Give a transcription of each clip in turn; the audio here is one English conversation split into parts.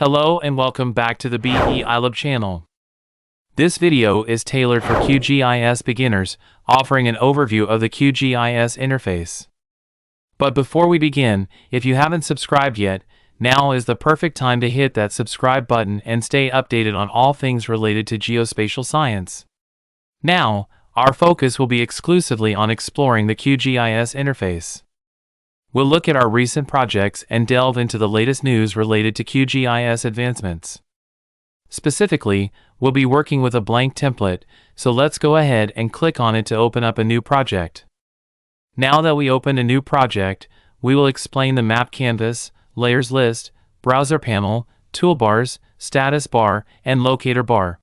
Hello and welcome back to the BEEiLab channel. This video is tailored for QGIS beginners, offering an overview of the QGIS interface. But before we begin, if you haven't subscribed yet, now is the perfect time to hit that subscribe button and stay updated on all things related to geospatial science. Now, our focus will be exclusively on exploring the QGIS interface. We'll look at our recent projects and delve into the latest news related to QGIS advancements. Specifically, we'll be working with a blank template, so let's go ahead and click on it to open up a new project. Now that we open a new project, we will explain the map canvas, layers list, browser panel, toolbars, status bar, and locator bar.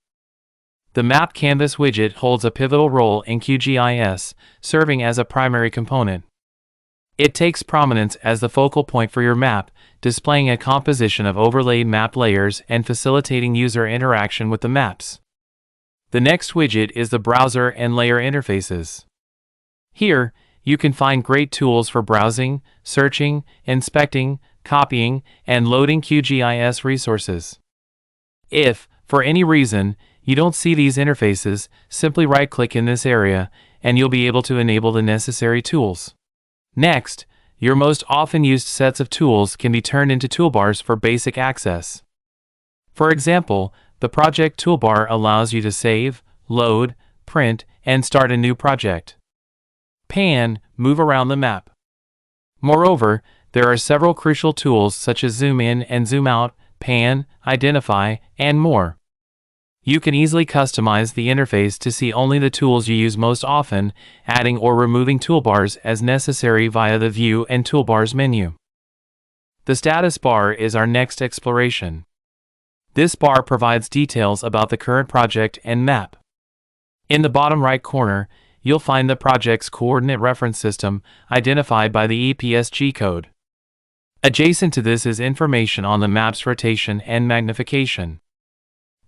The map canvas widget holds a pivotal role in QGIS, serving as a primary component. It takes prominence as the focal point for your map, displaying a composition of overlaid map layers and facilitating user interaction with the maps. The next widget is the browser and layer interfaces. Here, you can find great tools for browsing, searching, inspecting, copying, and loading QGIS resources. If, for any reason, you don't see these interfaces, simply right-click in this area, and you'll be able to enable the necessary tools. Next, your most often used sets of tools can be turned into toolbars for basic access. For example, the project toolbar allows you to save, load, print, and start a new project. Pan, move around the map. Moreover, there are several crucial tools such as zoom in and zoom out, pan, identify, and more. You can easily customize the interface to see only the tools you use most often, adding or removing toolbars as necessary via the View and Toolbars menu. The status bar is our next exploration. This bar provides details about the current project and map. In the bottom right corner, you'll find the project's coordinate reference system, identified by the EPSG code. Adjacent to this is information on the map's rotation and magnification.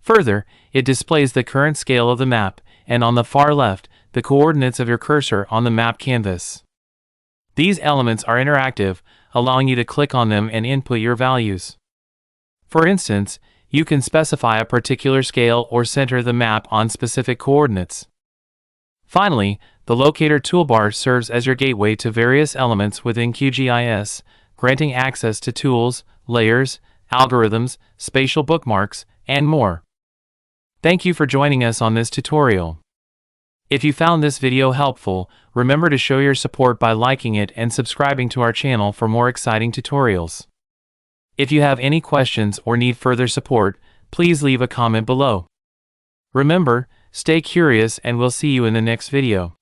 Further, it displays the current scale of the map, and on the far left, the coordinates of your cursor on the map canvas. These elements are interactive, allowing you to click on them and input your values. For instance, you can specify a particular scale or center the map on specific coordinates. Finally, the locator toolbar serves as your gateway to various elements within QGIS, granting access to tools, layers, algorithms, spatial bookmarks, and more. Thank you for joining us on this tutorial. If you found this video helpful, remember to show your support by liking it and subscribing to our channel for more exciting tutorials. If you have any questions or need further support, please leave a comment below. Remember, stay curious and we'll see you in the next video.